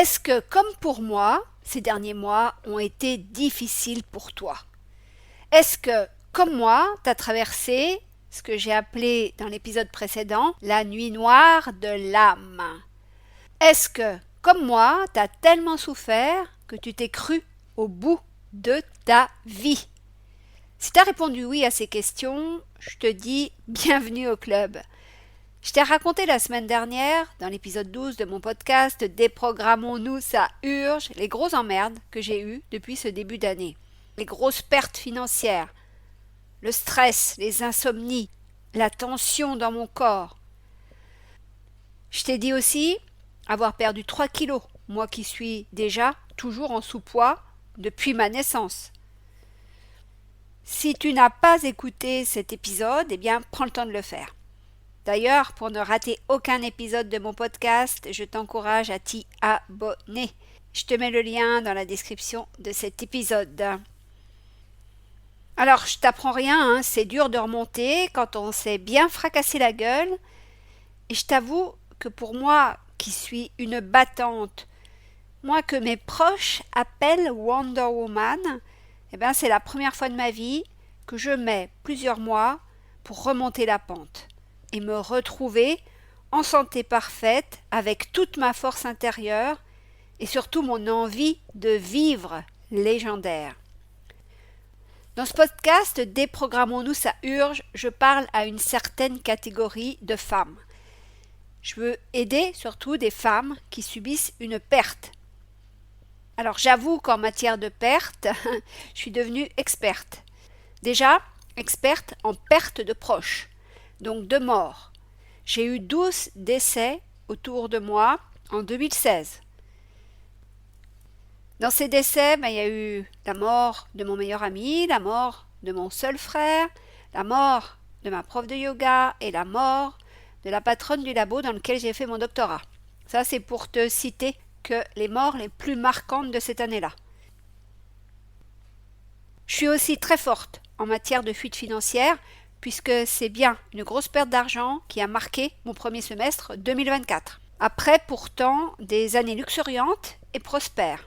Est-ce que, comme pour moi, ces derniers mois ont été difficiles pour toi? Est-ce que, comme moi, tu as traversé ce que j'ai appelé dans l'épisode précédent la nuit noire de l'âme? Est-ce que, comme moi, tu as tellement souffert que tu t'es cru au bout de ta vie? Si tu as répondu oui à ces questions, je te dis bienvenue au club. Je t'ai raconté la semaine dernière, dans l'épisode 12 de mon podcast Déprogrammons-nous, ça urge, les grosses emmerdes que j'ai eues depuis ce début d'année. Les grosses pertes financières, le stress, les insomnies, la tension dans mon corps. Je t'ai dit aussi avoir perdu 3 kilos, moi qui suis déjà toujours en sous-poids depuis ma naissance. Si tu n'as pas écouté cet épisode, eh bien, prends le temps de le faire. D'ailleurs, pour ne rater aucun épisode de mon podcast, je t'encourage à t'y abonner. Je te mets le lien dans la description de cet épisode. Alors, je t'apprends rien, c'est dur de remonter quand on s'est bien fracassé la gueule. Et je t'avoue que pour moi, qui suis une battante, moi que mes proches appellent Wonder Woman, eh bien, c'est la première fois de ma vie que je mets plusieurs mois pour remonter la pente et me retrouver en santé parfaite avec toute ma force intérieure et surtout mon envie de vivre légendaire. Dans ce podcast Déprogrammons-nous, ça urge, je parle à une certaine catégorie de femmes. Je veux aider surtout des femmes qui subissent une perte. Alors j'avoue qu'en matière de perte, je suis devenue experte. Déjà, experte en perte de proches, donc de mort. J'ai eu 12 décès autour de moi en 2016. Dans ces décès, il y a eu la mort de mon meilleur ami, la mort de mon seul frère, la mort de ma prof de yoga et la mort de la patronne du labo dans lequel j'ai fait mon doctorat. Ça, c'est pour te citer que les morts les plus marquantes de cette année-là. Je suis aussi très forte en matière de fuite financière, puisque c'est bien une grosse perte d'argent qui a marqué mon premier semestre 2024. Après pourtant des années luxuriantes et prospères.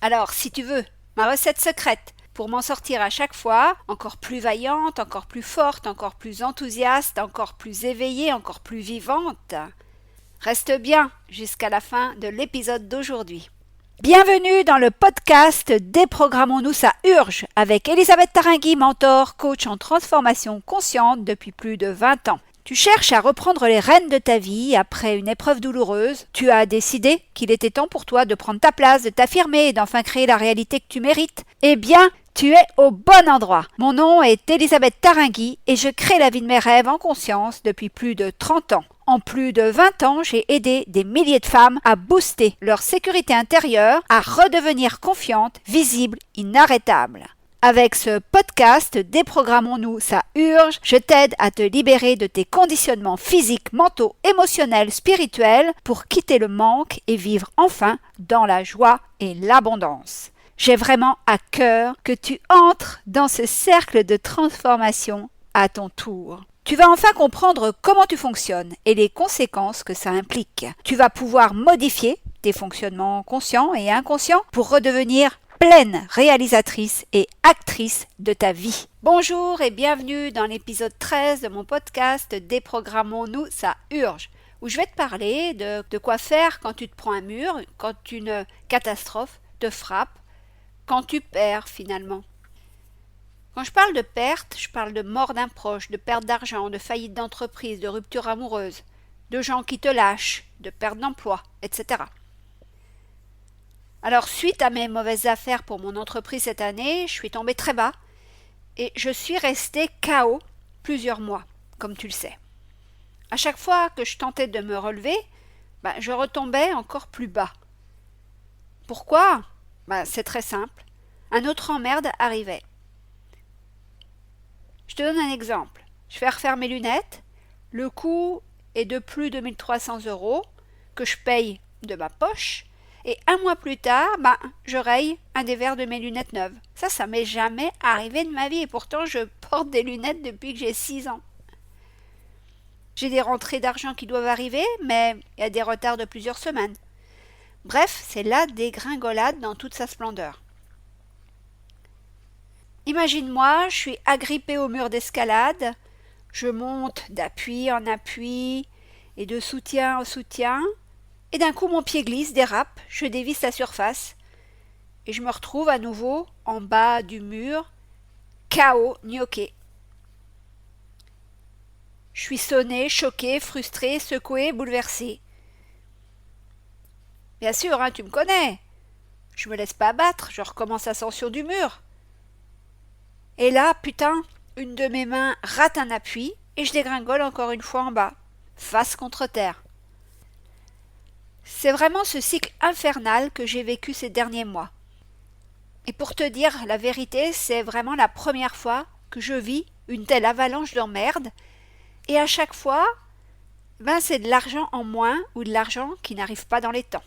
Alors, si tu veux, ma recette secrète pour m'en sortir à chaque fois, encore plus vaillante, encore plus forte, encore plus enthousiaste, encore plus éveillée, encore plus vivante, reste bien jusqu'à la fin de l'épisode d'aujourd'hui. Bienvenue dans le podcast Déprogrammons-nous, ça urge avec Elisabeth Taringui, mentor, coach en transformation consciente depuis plus de 20 ans. Tu cherches à reprendre les rênes de ta vie après une épreuve douloureuse. Tu as décidé qu'il était temps pour toi de prendre ta place, de t'affirmer et d'enfin créer la réalité que tu mérites. Eh bien, tu es au bon endroit. Mon nom est Elisabeth Taringui et je crée la vie de mes rêves en conscience depuis plus de 30 ans. En plus de 20 ans, j'ai aidé des milliers de femmes à booster leur sécurité intérieure, à redevenir confiantes, visibles, inarrêtables. Avec ce podcast Déprogrammons-nous, ça urge, je t'aide à te libérer de tes conditionnements physiques, mentaux, émotionnels, spirituels pour quitter le manque et vivre enfin dans la joie et l'abondance. J'ai vraiment à cœur que tu entres dans ce cercle de transformation à ton tour. Tu vas enfin comprendre comment tu fonctionnes et les conséquences que ça implique. Tu vas pouvoir modifier tes fonctionnements conscients et inconscients pour redevenir pleine réalisatrice et actrice de ta vie. Bonjour et bienvenue dans l'épisode 13 de mon podcast Déprogrammons-nous, ça urge, où je vais te parler de quoi faire quand tu te prends un mur, quand une catastrophe te frappe, quand tu perds finalement. Quand je parle de perte, je parle de mort d'un proche, de perte d'argent, de faillite d'entreprise, de rupture amoureuse, de gens qui te lâchent, de perte d'emploi, etc. Alors, suite à mes mauvaises affaires pour mon entreprise cette année, je suis tombée très bas et je suis restée KO plusieurs mois, comme tu le sais. À chaque fois que je tentais de me relever, je retombais encore plus bas. Pourquoi? C'est très simple. Un autre emmerde arrivait. Je te donne un exemple. Je vais refaire mes lunettes. Le coût est de plus de 1 300 € que je paye de ma poche. Et un mois plus tard, je raye un des verres de mes lunettes neuves. Ça m'est jamais arrivé de ma vie et pourtant je porte des lunettes depuis que j'ai 6 ans. J'ai des rentrées d'argent qui doivent arriver, mais il y a des retards de plusieurs semaines. Bref, c'est la dégringolade dans toute sa splendeur. Imagine-moi, je suis agrippée au mur d'escalade, je monte d'appui en appui et de soutien en soutien, et d'un coup mon pied glisse, dérape, je dévisse la surface, et je me retrouve à nouveau en bas du mur, KO, gnoqué. Je suis sonnée, choquée, frustrée, secouée, bouleversée. Bien sûr, tu me connais. Je me laisse pas abattre, je recommence l'ascension du mur. Et là, putain, une de mes mains rate un appui et je dégringole encore une fois en bas, face contre terre. C'est vraiment ce cycle infernal que j'ai vécu ces derniers mois. Et pour te dire la vérité, c'est vraiment la première fois que je vis une telle avalanche d'emmerde. Et à chaque fois, c'est de l'argent en moins ou de l'argent qui n'arrive pas dans les temps.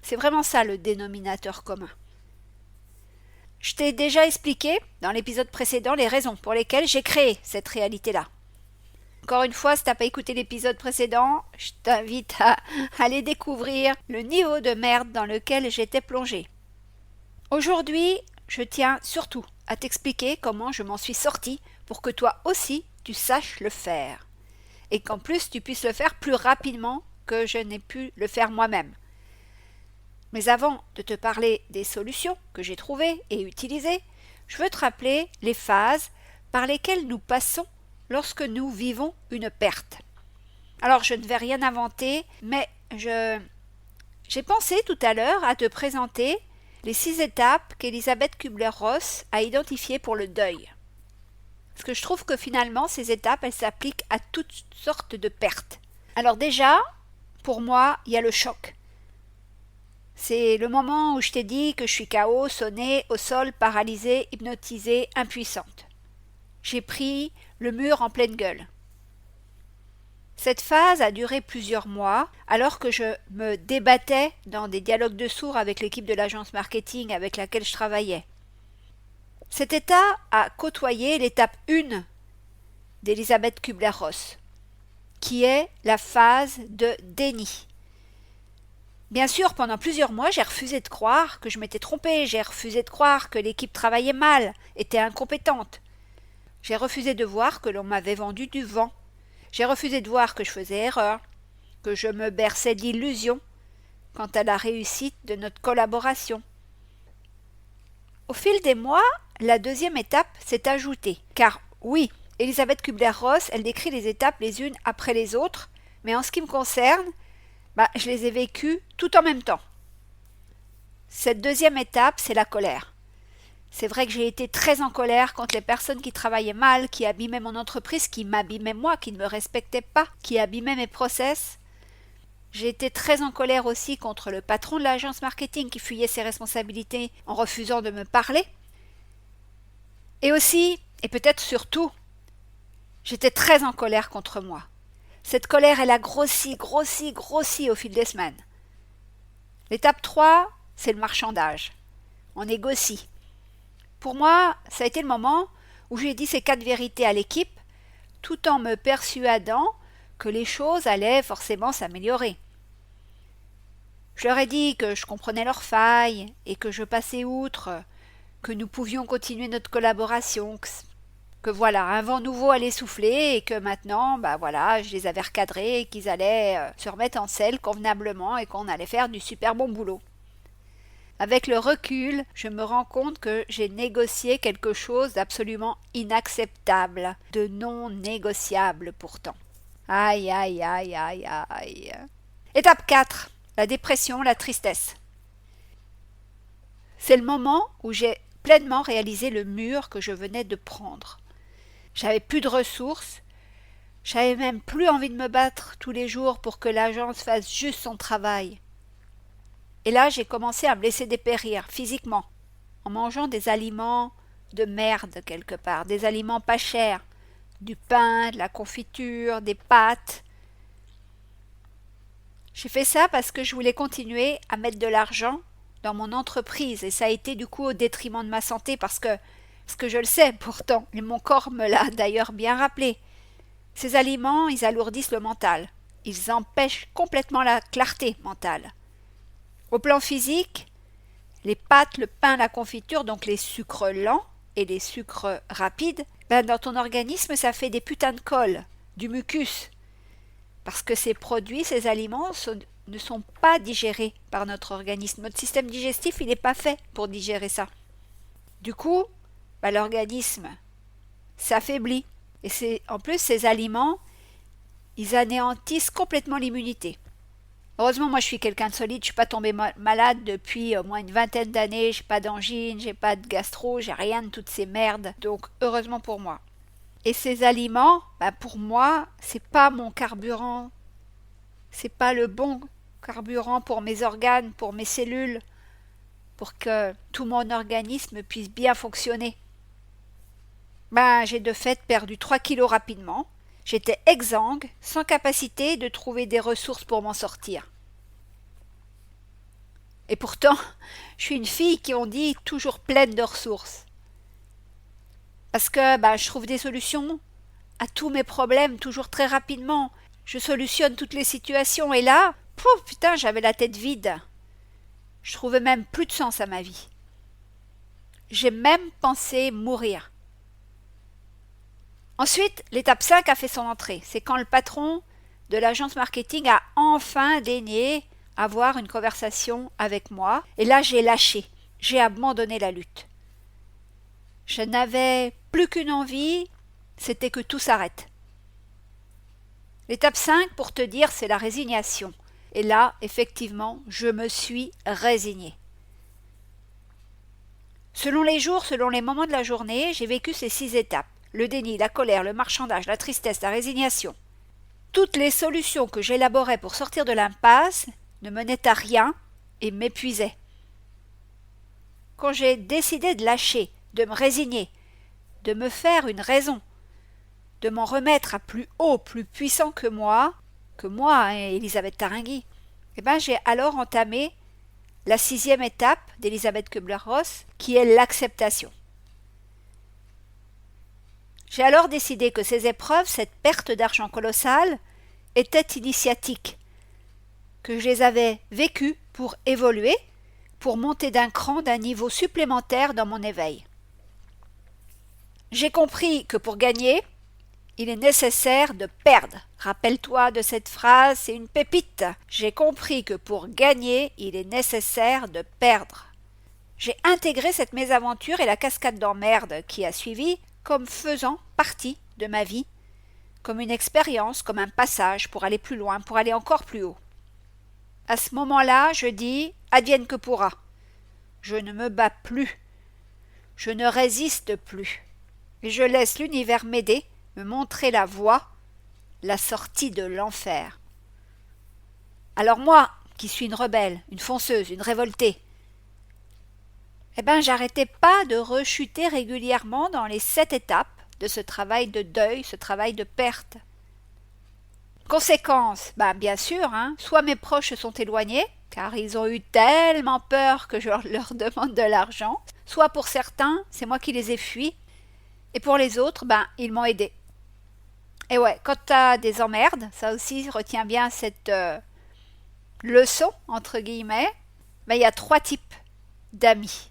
C'est vraiment ça le dénominateur commun. Je t'ai déjà expliqué dans l'épisode précédent les raisons pour lesquelles j'ai créé cette réalité-là. Encore une fois, si t'as pas écouté l'épisode précédent, je t'invite à aller découvrir le niveau de merde dans lequel j'étais plongée. Aujourd'hui, je tiens surtout à t'expliquer comment je m'en suis sortie pour que toi aussi tu saches le faire. Et qu'en plus tu puisses le faire plus rapidement que je n'ai pu le faire moi-même. Mais avant de te parler des solutions que j'ai trouvées et utilisées, je veux te rappeler les phases par lesquelles nous passons lorsque nous vivons une perte. Alors je ne vais rien inventer, mais j'ai pensé tout à l'heure à te présenter les 6 étapes qu'Elisabeth Kübler-Ross a identifiées pour le deuil. Parce que je trouve que finalement ces étapes, elles s'appliquent à toutes sortes de pertes. Alors déjà, pour moi, il y a le choc. C'est le moment où je t'ai dit que je suis KO, sonnée, au sol, paralysée, hypnotisée, impuissante. J'ai pris le mur en pleine gueule. Cette phase a duré plusieurs mois, alors que je me débattais dans des dialogues de sourds avec l'équipe de l'agence marketing avec laquelle je travaillais. Cet état a côtoyé l'étape 1 d'Elisabeth Kübler-Ross, qui est la phase de déni. Bien sûr, pendant plusieurs mois, j'ai refusé de croire que je m'étais trompée, j'ai refusé de croire que l'équipe travaillait mal, était incompétente. J'ai refusé de voir que l'on m'avait vendu du vent. J'ai refusé de voir que je faisais erreur, que je me berçais d'illusions quant à la réussite de notre collaboration. Au fil des mois, la deuxième étape s'est ajoutée, car oui, Elisabeth Kübler-Ross, elle décrit les étapes les unes après les autres, mais en ce qui me concerne, je les ai vécues tout en même temps. Cette deuxième étape, c'est la colère. C'est vrai que j'ai été très en colère contre les personnes qui travaillaient mal, qui abîmaient mon entreprise, qui m'abîmaient moi, qui ne me respectaient pas, qui abîmaient mes process. J'ai été très en colère aussi contre le patron de l'agence marketing qui fuyait ses responsabilités en refusant de me parler. Et aussi, et peut-être surtout, j'étais très en colère contre moi. Cette colère, elle a grossi au fil des semaines. L'étape 3, c'est le marchandage. On négocie. Pour moi, ça a été le moment où j'ai dit ces 4 vérités à l'équipe, tout en me persuadant que les choses allaient forcément s'améliorer. Je leur ai dit que je comprenais leurs failles et que je passais outre, que nous pouvions continuer notre collaboration, que voilà, un vent nouveau allait souffler et que maintenant, je les avais recadrés et qu'ils allaient se remettre en selle convenablement et qu'on allait faire du super bon boulot. Avec le recul, je me rends compte que j'ai négocié quelque chose d'absolument inacceptable, de non négociable pourtant. Aïe, aïe, aïe, aïe, aïe. Étape 4. La dépression, la tristesse. C'est le moment où j'ai pleinement réalisé le mur que je venais de prendre. J'avais plus de ressources, j'avais même plus envie de me battre tous les jours pour que l'agence fasse juste son travail. Et là, j'ai commencé à me laisser dépérir physiquement, en mangeant des aliments de merde quelque part, des aliments pas chers, du pain, de la confiture, des pâtes. J'ai fait ça parce que je voulais continuer à mettre de l'argent dans mon entreprise et ça a été du coup au détriment de ma santé parce que je le sais pourtant, et mon corps me l'a d'ailleurs bien rappelé. Ces aliments, ils alourdissent le mental, ils empêchent complètement la clarté mentale. Au plan physique, les pâtes, le pain, la confiture, donc les sucres lents et les sucres rapides, dans ton organisme, ça fait des putains de colle, du mucus. Parce que ces produits, ces aliments ne sont pas digérés par notre organisme. Notre système digestif, il n'est pas fait pour digérer ça. Du coup, l'organisme s'affaiblit. Et en plus, ces aliments, ils anéantissent complètement l'immunité. Heureusement, moi, je suis quelqu'un de solide. Je ne suis pas tombée malade depuis au moins une vingtaine d'années. Je n'ai pas d'angine, j'ai pas de gastro, j'ai rien de toutes ces merdes. Donc, heureusement pour moi. Et ces aliments, pour moi, c'est pas mon carburant. C'est pas le bon carburant pour mes organes, pour mes cellules, pour que tout mon organisme puisse bien fonctionner. J'ai de fait perdu 3 kilos rapidement. J'étais exsangue, sans capacité de trouver des ressources pour m'en sortir. Et pourtant, je suis une fille qui, on dit, toujours pleine de ressources. Parce que je trouve des solutions à tous mes problèmes toujours très rapidement. Je solutionne toutes les situations et là, putain, j'avais la tête vide. Je trouvais même plus de sens à ma vie. J'ai même pensé mourir. Ensuite, l'étape 5 a fait son entrée. C'est quand le patron de l'agence marketing a enfin daigné avoir une conversation avec moi. Et là, j'ai lâché. J'ai abandonné la lutte. Je n'avais plus qu'une envie, c'était que tout s'arrête. L'étape 5, pour te dire, c'est la résignation. Et là, effectivement, je me suis résignée. Selon les jours, selon les moments de la journée, j'ai vécu ces 6 étapes. Le déni, la colère, le marchandage, la tristesse, la résignation. Toutes les solutions que j'élaborais pour sortir de l'impasse ne menaient à rien et m'épuisaient. Quand j'ai décidé de lâcher, de me résigner, de me faire une raison, de m'en remettre à plus haut, plus puissant que moi, Elisabeth Taringui, j'ai alors entamé la 6e étape d'Elisabeth Kubler-Ross, qui est l'acceptation. J'ai alors décidé que ces épreuves, cette perte d'argent colossale, étaient initiatiques, que je les avais vécues pour évoluer, pour monter d'un cran, d'un niveau supplémentaire dans mon éveil. J'ai compris que pour gagner, il est nécessaire de perdre. Rappelle-toi de cette phrase, c'est une pépite. J'ai compris que pour gagner, il est nécessaire de perdre. J'ai intégré cette mésaventure et la cascade d'emmerdes qui a suivi comme faisant partie de ma vie, comme une expérience, comme un passage pour aller plus loin, pour aller encore plus haut. À ce moment-là, je dis « advienne que pourra ». Je ne me bats plus. Je ne résiste plus. Et je laisse l'univers m'aider, me montrer la voie, la sortie de l'enfer. Alors moi, qui suis une rebelle, une fonceuse, une révoltée, j'arrêtais pas de rechuter régulièrement dans les 7 étapes de ce travail de deuil, ce travail de perte. Conséquence, bien sûr, soit mes proches se sont éloignés, car ils ont eu tellement peur que je leur demande de l'argent, soit pour certains, c'est moi qui les ai fuis, et pour les autres, ils m'ont aidé. Et ouais, quand tu as des emmerdes, ça aussi, retiens bien cette leçon, entre guillemets, il y a 3 types d'amis.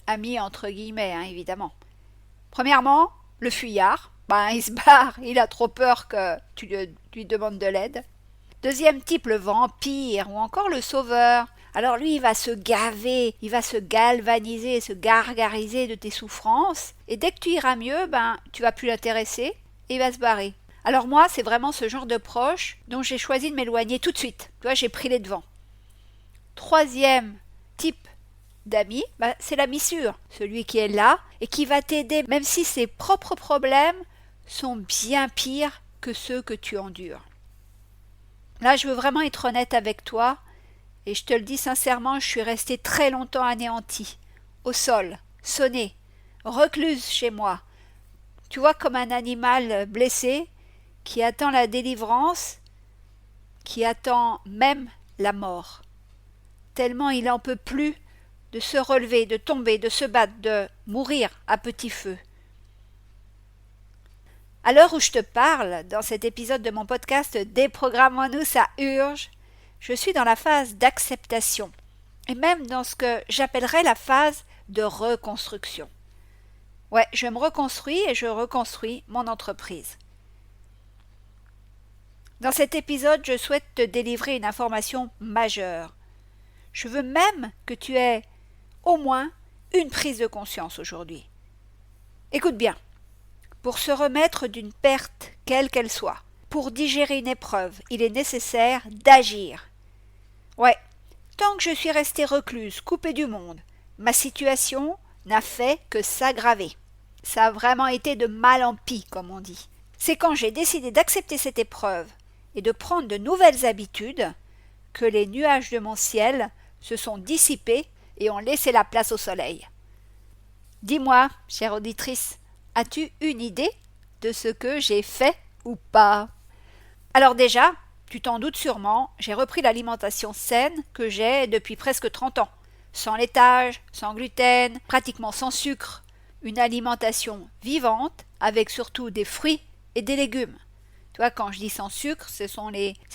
Amis entre guillemets, évidemment. Premièrement, le fuyard. Il se barre, il a trop peur que tu lui demandes de l'aide. Deuxième type, le vampire ou encore le sauveur. Alors lui, il va se gaver, il va se galvaniser, se gargariser de tes souffrances. Et dès que tu iras mieux, tu vas plus l'intéresser et il va se barrer. Alors moi, c'est vraiment ce genre de proche dont j'ai choisi de m'éloigner tout de suite. Tu vois, j'ai pris les devants. Troisième type d'amis, c'est l'ami sûr, celui qui est là et qui va t'aider même si ses propres problèmes sont bien pires que ceux que tu endures. Là, je veux vraiment être honnête avec toi et je te le dis sincèrement, je suis restée très longtemps anéantie, au sol, sonnée, recluse chez moi. Tu vois, comme un animal blessé qui attend la délivrance, qui attend même la mort. Tellement il n'en peut plus de se relever, de tomber, de se battre, de mourir à petit feu. À l'heure où je te parle, dans cet épisode de mon podcast Déprogrammons-nous, ça urge, je suis dans la phase d'acceptation. et même dans ce que j'appellerais la phase de reconstruction. Ouais, je me reconstruis et je reconstruis mon entreprise. Dans cet épisode, je souhaite te délivrer une information majeure. Je veux même que tu aies au moins une prise de conscience aujourd'hui. Écoute bien, pour se remettre d'une perte, quelle qu'elle soit, pour digérer une épreuve, il est nécessaire d'agir. Ouais, tant que je suis restée recluse, coupée du monde, ma situation n'a fait que s'aggraver. Ça a vraiment été de mal en pis, comme on dit. C'est quand j'ai décidé d'accepter cette épreuve et de prendre de nouvelles habitudes que les nuages de mon ciel se sont dissipés et ont laissé la place au soleil. Dis-moi, chère auditrice, as-tu une idée de ce que j'ai fait ou pas? Alors déjà, tu t'en doutes sûrement, j'ai repris l'alimentation saine que j'ai depuis presque 30 ans. Sans laitage, sans gluten, pratiquement sans sucre. Une alimentation vivante avec surtout des fruits et des légumes. Tu vois, quand je dis sans sucre, c'est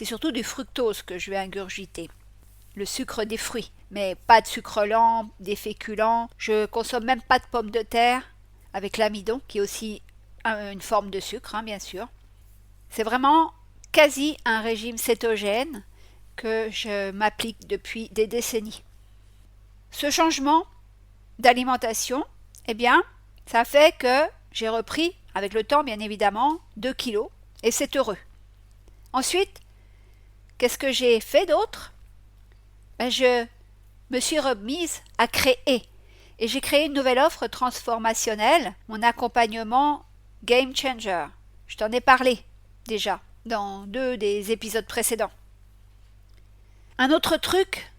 surtout du fructose que je vais ingurgiter. Le sucre des fruits, mais pas de sucre lent, des féculents. Je consomme même pas de pommes de terre, avec l'amidon, qui est aussi une forme de sucre, bien sûr. C'est vraiment quasi un régime cétogène que je m'applique depuis des décennies. Ce changement d'alimentation, eh bien, ça fait que j'ai repris, avec le temps bien évidemment, 2 kilos, et c'est heureux. Ensuite, qu'est-ce que j'ai fait d'autre? Je me suis remise à créer, et j'ai créé une nouvelle offre transformationnelle, mon accompagnement Game Changer. Je t'en ai parlé déjà dans 2 des épisodes précédents. Un autre truc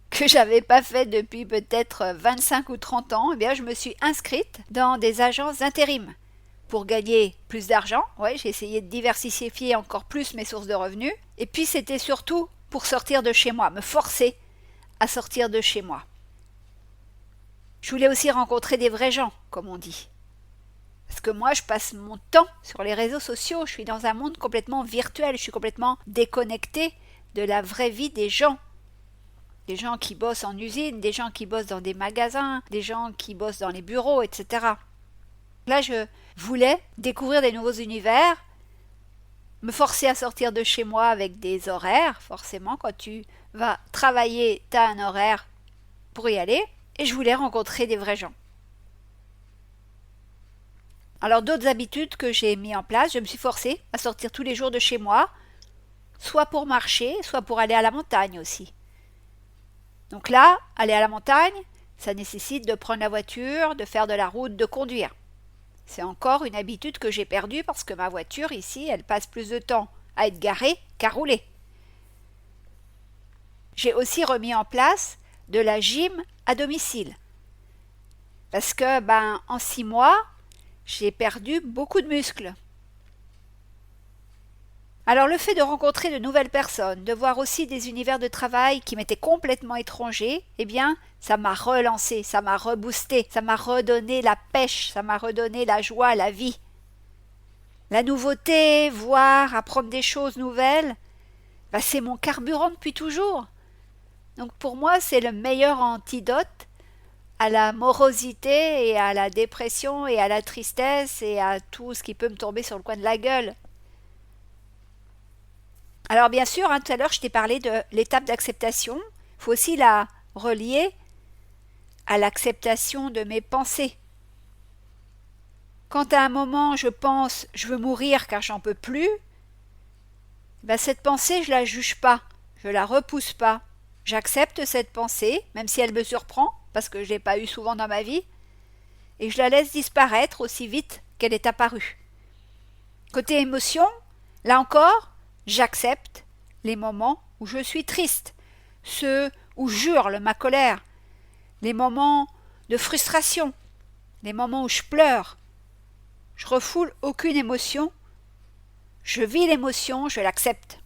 que j'avais pas fait depuis peut-être 25 ou 30 ans, eh bien je me suis inscrite dans des agences d'intérim pour gagner plus d'argent. Ouais, j'ai essayé de diversifier encore plus mes sources de revenus. Et puis c'était surtout pour sortir de chez moi, me forcer à sortir de chez moi. Je voulais aussi rencontrer des vrais gens, comme on dit. Parce que moi, je passe mon temps sur les réseaux sociaux, je suis dans un monde complètement virtuel, je suis complètement déconnectée de la vraie vie des gens. Des gens qui bossent en usine, des gens qui bossent dans des magasins, des gens qui bossent dans les bureaux, etc. Là, je voulais découvrir des nouveaux univers, me forcer à sortir de chez moi avec des horaires, forcément, quand tu vas travailler, tu as un horaire pour y aller, et je voulais rencontrer des vrais gens. Alors d'autres habitudes que j'ai mis en place, je me suis forcée à sortir tous les jours de chez moi, soit pour marcher, soit pour aller à la montagne aussi. Donc là, aller à la montagne, ça nécessite de prendre la voiture, de faire de la route, de conduire. C'est encore une habitude que j'ai perdue parce que ma voiture ici, elle passe plus de temps à être garée qu'à rouler. J'ai aussi remis en place de la gym à domicile. Parce que, en 6 mois, j'ai perdu beaucoup de muscles. Alors le fait de rencontrer de nouvelles personnes, de voir aussi des univers de travail qui m'étaient complètement étrangers, eh bien, ça m'a relancé, ça m'a reboosté, ça m'a redonné la pêche, ça m'a redonné la joie, la vie. La nouveauté, voir, apprendre des choses nouvelles, c'est mon carburant depuis toujours. Donc pour moi, c'est le meilleur antidote à la morosité et à la dépression et à la tristesse et à tout ce qui peut me tomber sur le coin de la gueule. Alors bien sûr, tout à l'heure je t'ai parlé de l'étape d'acceptation. Il faut aussi la relier à l'acceptation de mes pensées. Quand à un moment je pense je veux mourir car j'en peux plus, cette pensée je la juge pas, je la repousse pas. J'accepte cette pensée, même si elle me surprend, parce que je ne l'ai pas eue souvent dans ma vie, et je la laisse disparaître aussi vite qu'elle est apparue. Côté émotion, là encore, j'accepte les moments où je suis triste, ceux où j'hurle ma colère, les moments de frustration, les moments où je pleure. Je refoule aucune émotion, je vis l'émotion, je l'accepte.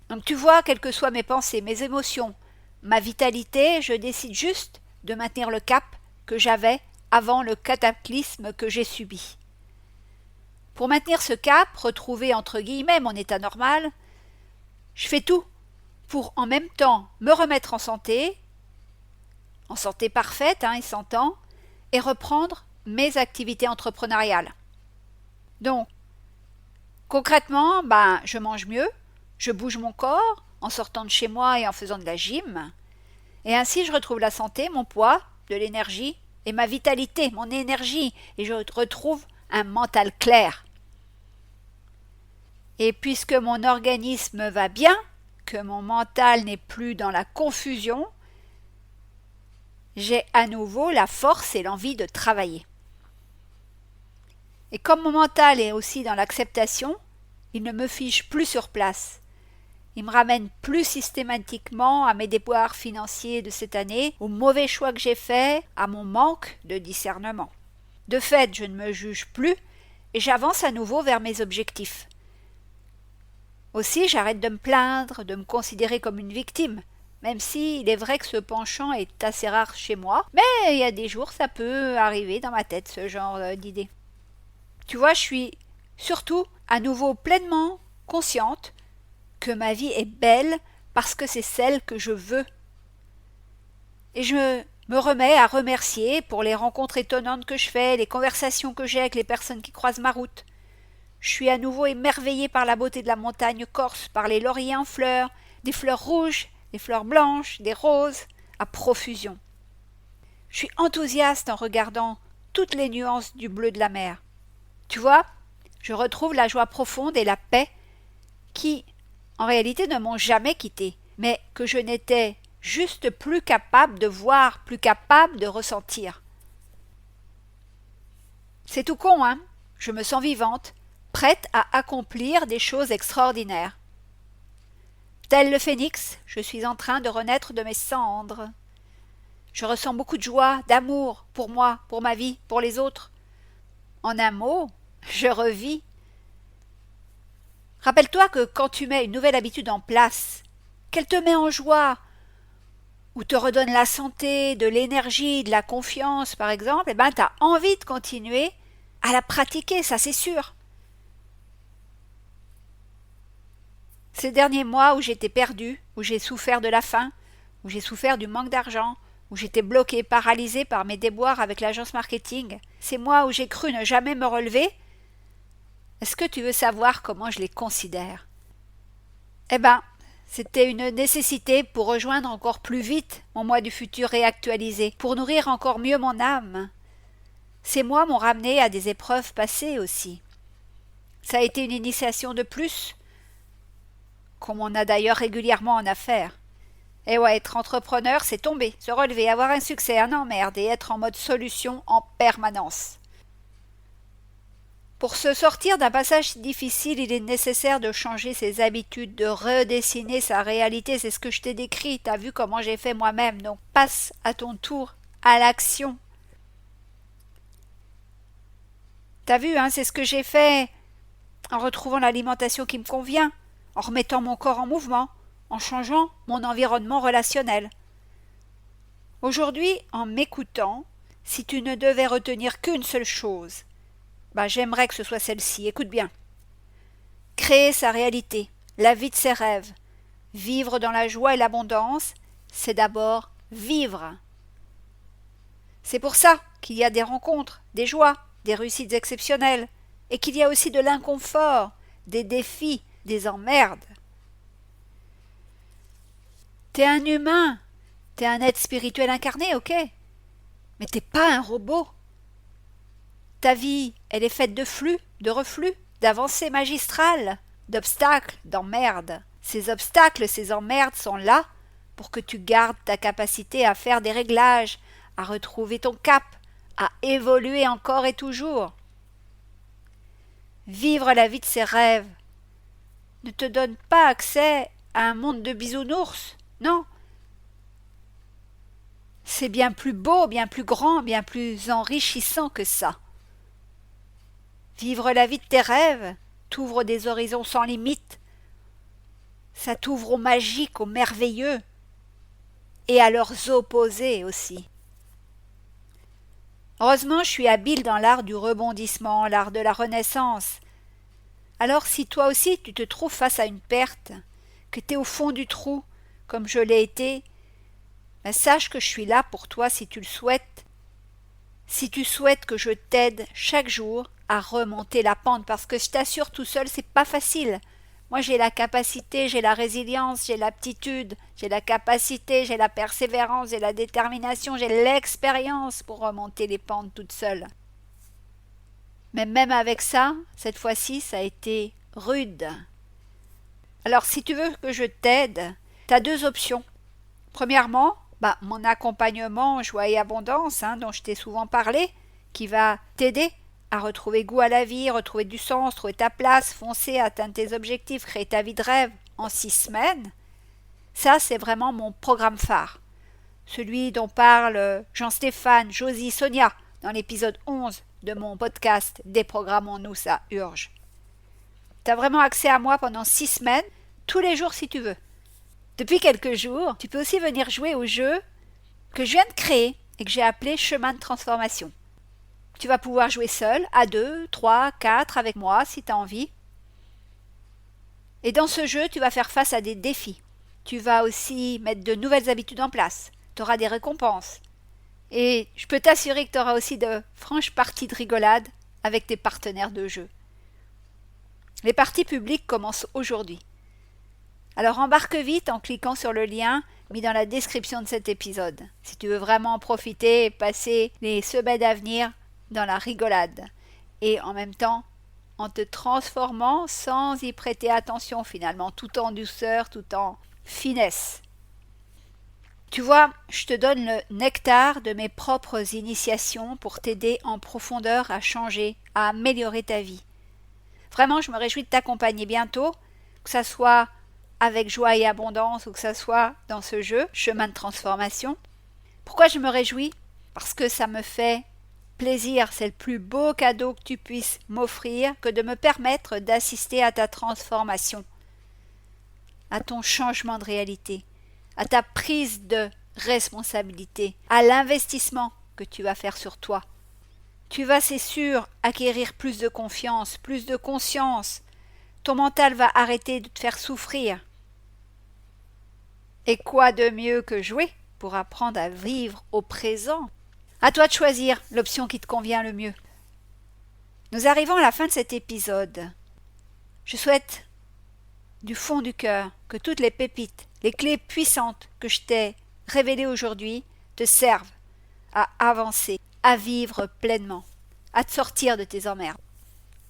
Donc tu vois, quelles que soient mes pensées, mes émotions, ma vitalité, je décide juste de maintenir le cap que j'avais avant le cataclysme que j'ai subi. Pour maintenir ce cap, retrouver entre guillemets mon état normal, je fais tout pour en même temps me remettre en santé en santé parfaite, il s'entend, et reprendre mes activités entrepreneuriales. Donc, concrètement, je mange mieux, je bouge mon corps en sortant de chez moi et en faisant de la gym, et ainsi je retrouve la santé, mon poids, de l'énergie et ma vitalité, mon énergie, et je retrouve un mental clair. Et puisque mon organisme va bien, que mon mental n'est plus dans la confusion, j'ai à nouveau la force et l'envie de travailler. Et comme mon mental est aussi dans l'acceptation, il ne me fiche plus sur place. Il me ramène plus systématiquement à mes déboires financiers de cette année, aux mauvais choix que j'ai faits, à mon manque de discernement. De fait, je ne me juge plus et j'avance à nouveau vers mes objectifs. Aussi, j'arrête de me plaindre, de me considérer comme une victime, même si il est vrai que ce penchant est assez rare chez moi, mais il y a des jours ça peut arriver dans ma tête, ce genre d'idée. Tu vois, je suis surtout à nouveau pleinement consciente que ma vie est belle parce que c'est celle que je veux. Et je me remets à remercier pour les rencontres étonnantes que je fais, les conversations que j'ai avec les personnes qui croisent ma route. Je suis à nouveau émerveillée par la beauté de la montagne corse, par les lauriers en fleurs, des fleurs rouges, des fleurs blanches, des roses, à profusion. Je suis enthousiaste en regardant toutes les nuances du bleu de la mer. Tu vois, je retrouve la joie profonde et la paix qui, en réalité, ne m'ont jamais quittée, mais que je n'étais juste plus capable de voir, plus capable de ressentir. C'est tout con, hein? Je me sens vivante, prête à accomplir des choses extraordinaires. Tel le phénix, je suis en train de renaître de mes cendres. Je ressens beaucoup de joie, d'amour pour moi, pour ma vie, pour les autres. En un mot, je revis. Rappelle-toi que quand tu mets une nouvelle habitude en place, qu'elle te met en joie, ou te redonne la santé, de l'énergie, de la confiance, par exemple, tu as envie de continuer à la pratiquer, ça c'est sûr. Ces derniers mois où j'étais perdue, où j'ai souffert de la faim, où j'ai souffert du manque d'argent, où j'étais bloquée, paralysée par mes déboires avec l'agence marketing, ces mois où j'ai cru ne jamais me relever, est-ce que tu veux savoir comment je les considère? C'était une nécessité pour rejoindre encore plus vite mon moi du futur réactualisé, pour nourrir encore mieux mon âme. Ces mois m'ont ramené à des épreuves passées aussi. Ça a été une initiation de plus, comme on a d'ailleurs régulièrement en affaires. Et ouais, être entrepreneur, c'est tomber, se relever, avoir un succès, un emmerde et être en mode solution en permanence. Pour se sortir d'un passage difficile, il est nécessaire de changer ses habitudes, de redessiner sa réalité. C'est ce que je t'ai décrit. T'as vu comment j'ai fait moi-même. Donc passe à ton tour à l'action. T'as vu, c'est ce que j'ai fait en retrouvant l'alimentation qui me convient, en remettant mon corps en mouvement, en changeant mon environnement relationnel. Aujourd'hui, en m'écoutant, si tu ne devais retenir qu'une seule chose, j'aimerais que ce soit celle-ci. Écoute bien. Créer sa réalité, la vie de ses rêves, vivre dans la joie et l'abondance, c'est d'abord vivre. C'est pour ça qu'il y a des rencontres, des joies, des réussites exceptionnelles, et qu'il y a aussi de l'inconfort, des défis, des emmerdes. T'es un humain, t'es un être spirituel incarné, ok, mais t'es pas un robot. Ta vie, elle est faite de flux, de reflux, d'avancées magistrales, d'obstacles, d'emmerdes. Ces obstacles, ces emmerdes sont là pour que tu gardes ta capacité à faire des réglages, à retrouver ton cap, à évoluer encore et toujours. Vivre la vie de ses rêves ne te donne pas accès à un monde de bisounours, non. C'est bien plus beau, bien plus grand, bien plus enrichissant que ça. Vivre la vie de tes rêves t'ouvre des horizons sans limite. Ça t'ouvre au magique, au merveilleux et à leurs opposés aussi. Heureusement, je suis habile dans l'art du rebondissement, l'art de la renaissance. Alors si toi aussi tu te trouves face à une perte, que t'es au fond du trou, comme je l'ai été, ben, sache que je suis là pour toi si tu le souhaites. Si tu souhaites que je t'aide chaque jour à remonter la pente, parce que je t'assure, tout seul, c'est pas facile. Moi, j'ai la capacité, j'ai la résilience, j'ai l'aptitude, j'ai la capacité, j'ai la persévérance, j'ai la détermination, j'ai l'expérience pour remonter les pentes toute seule. Mais même avec ça, cette fois-ci, ça a été rude. Alors, si tu veux que je t'aide, tu as deux options. Premièrement, mon accompagnement Joie et Abondance, dont je t'ai souvent parlé, qui va t'aider à retrouver goût à la vie, retrouver du sens, trouver ta place, foncer, atteindre tes objectifs, créer ta vie de rêve en 6 semaines. Ça, c'est vraiment mon programme phare. Celui dont parlent Jean-Stéphane, Josie, Sonia dans l'épisode 11 de mon podcast Déprogrammons-nous, ça urge. Tu as vraiment accès à moi pendant 6 semaines, tous les jours si tu veux. Depuis quelques jours, tu peux aussi venir jouer au jeu que je viens de créer et que j'ai appelé Chemin de transformation. Tu vas pouvoir jouer seul, à 2, 3, 4, avec moi si tu as envie. Et dans ce jeu, tu vas faire face à des défis. Tu vas aussi mettre de nouvelles habitudes en place. Tu auras des récompenses. Et je peux t'assurer que tu auras aussi de franches parties de rigolade avec tes partenaires de jeu. Les parties publiques commencent aujourd'hui. Alors embarque vite en cliquant sur le lien mis dans la description de cet épisode, si tu veux vraiment en profiter et passer les semaines à venir dans la rigolade, et en même temps en te transformant sans y prêter attention finalement, tout en douceur, tout en finesse. Tu vois, je te donne le nectar de mes propres initiations pour t'aider en profondeur à changer, à améliorer ta vie. Vraiment, je me réjouis de t'accompagner bientôt, que ça soit avec joie et abondance ou que ça soit dans ce jeu, chemin de transformation. Pourquoi je me réjouis? Parce que ça me fait plaisir, c'est le plus beau cadeau que tu puisses m'offrir que de me permettre d'assister à ta transformation, à ton changement de réalité, à ta prise de responsabilité, à l'investissement que tu vas faire sur toi. Tu vas, c'est sûr, acquérir plus de confiance, plus de conscience. Ton mental va arrêter de te faire souffrir. Et quoi de mieux que jouer pour apprendre à vivre au présent? À toi de choisir l'option qui te convient le mieux. Nous arrivons à la fin de cet épisode. Je souhaite du fond du cœur que toutes les pépites, les clés puissantes que je t'ai révélées aujourd'hui te servent à avancer, à vivre pleinement, à te sortir de tes emmerdes.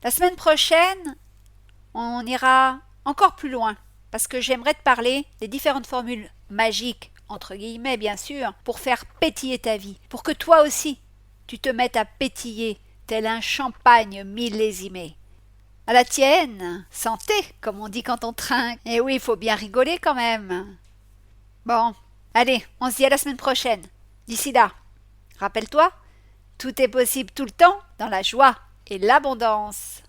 La semaine prochaine, on ira encore plus loin parce que j'aimerais te parler des différentes formules magiques, entre guillemets bien sûr, pour faire pétiller ta vie, pour que toi aussi tu te mettes à pétiller tel un champagne millésimé. À la tienne, santé, comme on dit quand on trinque. Et oui, il faut bien rigoler quand même. Bon, allez, on se dit à la semaine prochaine. D'ici là, rappelle-toi, tout est possible tout le temps dans la joie et l'abondance.